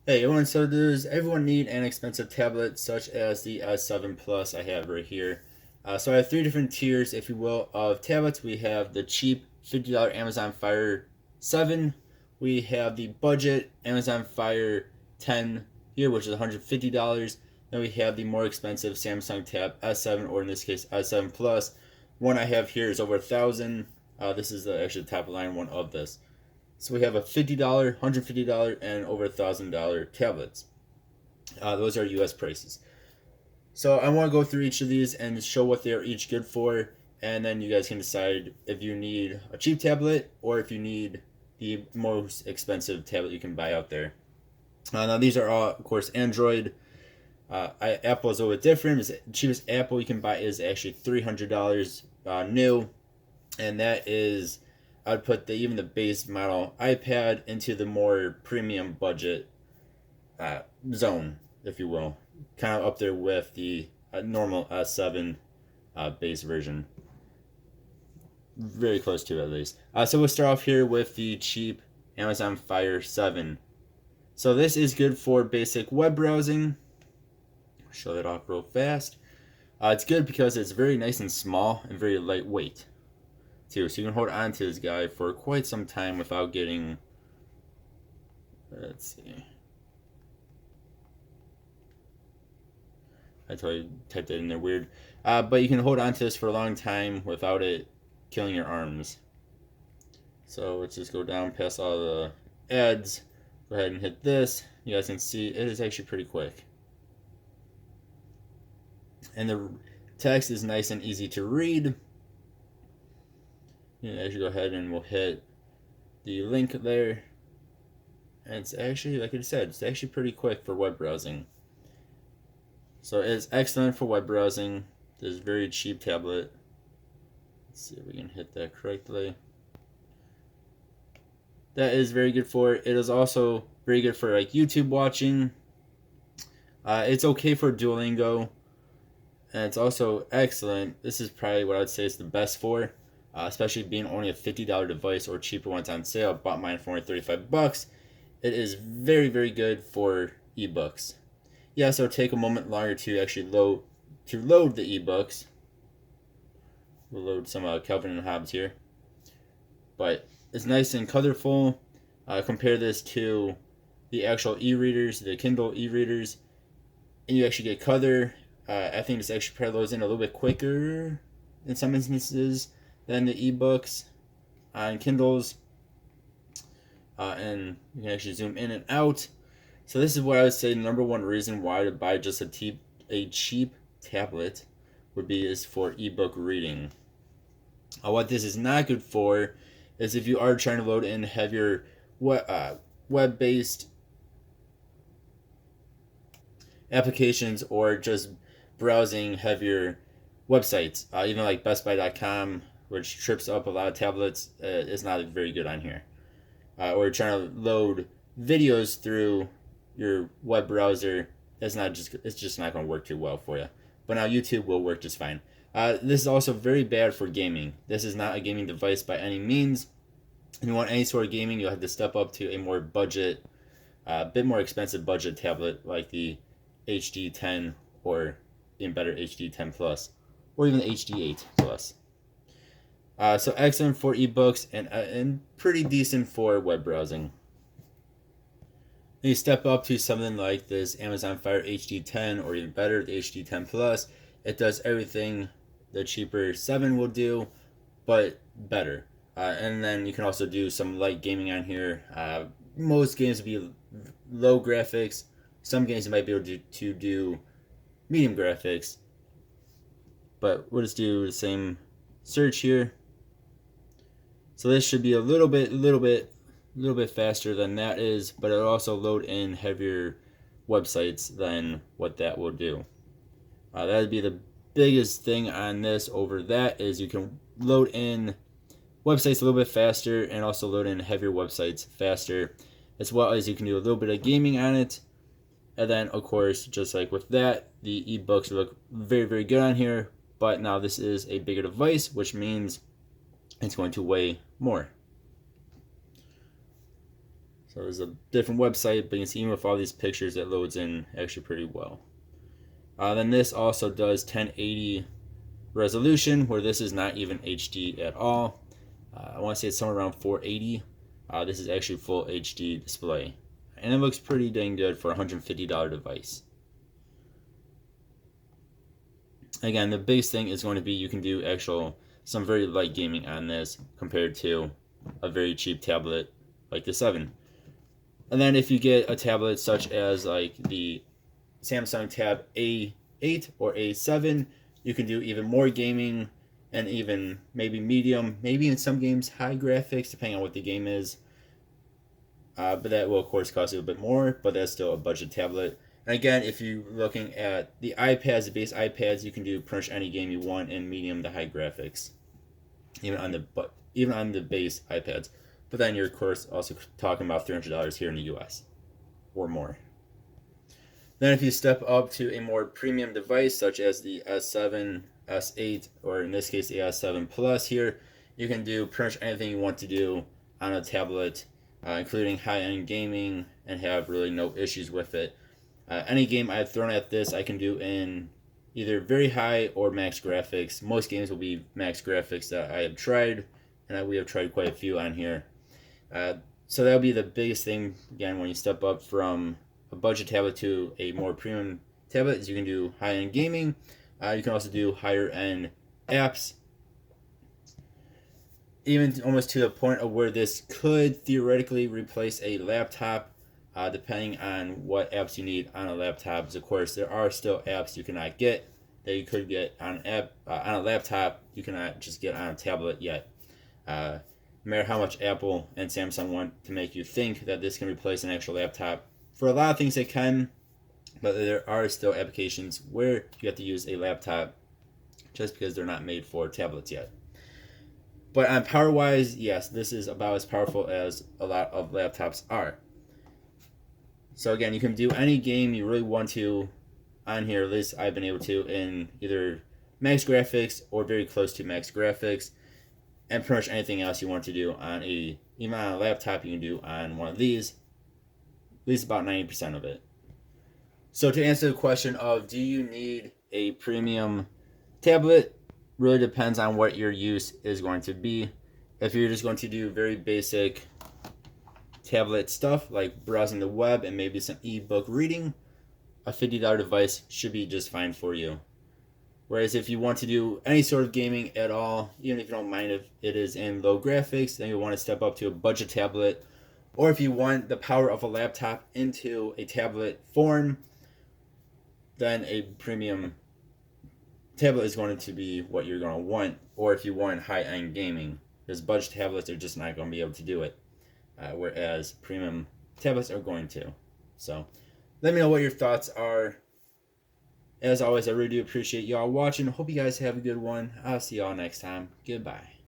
Hey everyone, so does everyone need an expensive tablet such as the S7 Plus I have right here? So I have three different tiers, if you will, of tablets. We have the cheap $50 Amazon Fire 7. We have the budget Amazon Fire 10 here, which is $150. Then we have the more expensive Samsung Tab S7, or in this case S7 Plus. One I have here is over 1,000. This is actually the top line one of this. So we have a $50, $150, and over $1,000 tablets. Those are US prices. So I want to go through each of these and show what they are each good for, and then you guys can decide if you need a cheap tablet or if you need the most expensive tablet you can buy out there. Now these are all, of course, Android. Apple is a little bit different. The cheapest Apple you can buy is actually $300 new, and that is, I'd put even the base model iPad into the more premium budget zone, if you will, kind of up there with the normal S7 base version, very close to it at least. So we'll start off here with the cheap Amazon Fire 7. So this is good for basic web browsing. Show that off real fast. It's good because it's very nice and small and very lightweight too, so you can hold on to this guy for quite some time without getting, let's see, I totally typed that in there weird, but you can hold on to this for a long time without it killing your arms. So let's just go down past all the ads, go ahead and hit this. You guys can see it is actually pretty quick, and the text is nice and easy to read. You actually go ahead and we'll hit the link there, and it's actually, like I said, it's actually pretty quick for web browsing. So it's excellent for web browsing. This is a very cheap tablet. Let's see if we can hit that correctly. That is very good for it. It is also very good for like YouTube watching. It's okay for Duolingo, and it's also excellent. This is probably what I would say is the best for. Especially being only a $50 device or cheaper when it's on sale. I bought mine for only $35. It is very, very good for ebooks. Yeah, so take a moment longer to actually load the ebooks. We'll load some Calvin and Hobbes here, but it's nice and colorful. Compare this to the actual e-readers, the Kindle e-readers, and you actually get color. I think this actually probably loads in a little bit quicker in some instances than the ebooks on Kindles, and you can actually zoom in and out. So this is what I would say the number one reason why to buy just a cheap tablet would be is for ebook reading. What this is not good for is if you are trying to load in heavier web-based applications or just browsing heavier websites, even like bestbuy.com, which trips up a lot of tablets, is not very good on here. Or trying to load videos through your web browser, it's just not going to work too well for you. But now YouTube will work just fine. This is also very bad for gaming. This is not a gaming device by any means. If you want any sort of gaming, you'll have to step up to a more budget, bit more expensive budget tablet like the HD 10 or even better HD 10 Plus or even the HD 8 Plus. So excellent for ebooks and pretty decent for web browsing. Then you step up to something like this Amazon Fire HD 10 or even better, the HD 10 Plus. It does everything the cheaper 7 will do, but better. And then you can also do some light gaming on here. Most games will be low graphics. Some games you might be able to do medium graphics. But we'll just do the same search here. So this should be a little bit faster than that is, but it'll also load in heavier websites than what that will do. That would be the biggest thing on this over that is you can load in websites a little bit faster and also load in heavier websites faster, as well as you can do a little bit of gaming on it. And then, of course, just like with that, the ebooks look very, very good on here, but now this is a bigger device, which means it's going to weigh more. So there's a different website, but you can see even with all these pictures, it loads in actually pretty well. Then this also does 1080 resolution, where this is not even HD at all. I want to say it's somewhere around 480. This is actually full HD display, and it looks pretty dang good for a $150 device. Again, the biggest thing is going to be you can do some very light gaming on this compared to a very cheap tablet like the 7. And then if you get a tablet such as like the Samsung Tab A8 or A7, you can do even more gaming and even maybe medium, maybe in some games high graphics, depending on what the game is. But that will of course cost you a bit more, but that's still a budget tablet. And again, if you're looking at the iPads, the base iPads, you can do pretty much any game you want in medium to high graphics, even on the base iPads. But then you're of course also talking about $300 here in the US or more. Then if you step up to a more premium device such as the S7, S8, or in this case the S7 Plus here, you can do pretty much anything you want to do on a tablet, including high-end gaming, and have really no issues with it. Any game I've thrown at this, I can do in either very high or max graphics. Most games will be max graphics that I have tried, and we have tried quite a few on here. So that'll be the biggest thing, again, when you step up from a budget tablet to a more premium tablet, is you can do high-end gaming. You can also do higher-end apps, even almost to the point of where this could theoretically replace a laptop, depending on what apps you need on a laptop. Of course, there are still apps you cannot get that you could get on a laptop. You cannot just get on a tablet yet. No matter how much Apple and Samsung want to make you think that this can replace an actual laptop, for a lot of things it can, but there are still applications where you have to use a laptop just because they're not made for tablets yet. But on power wise, yes, this is about as powerful as a lot of laptops are. So again, you can do any game you really want to on here. At least I've been able to in either max graphics or very close to max graphics, and pretty much anything else you want to do even on a laptop, you can do on one of these. At least about 90% of it. So to answer the question of do you need a premium tablet, really depends on what your use is going to be. If you're just going to do very basic tablet stuff like browsing the web and maybe some ebook reading, a $50 device should be just fine for you. Whereas if you want to do any sort of gaming at all, even if you don't mind if it is in low graphics, then you want to step up to a budget tablet. Or if you want the power of a laptop into a tablet form, then a premium tablet is going to be what you're going to want. Or if you want high-end gaming, because budget tablets are just not going to be able to do it, whereas premium tablets are going to. So let me know what your thoughts are. As always, I really do appreciate y'all watching. Hope you guys have a good one. I'll see y'all next time. Goodbye.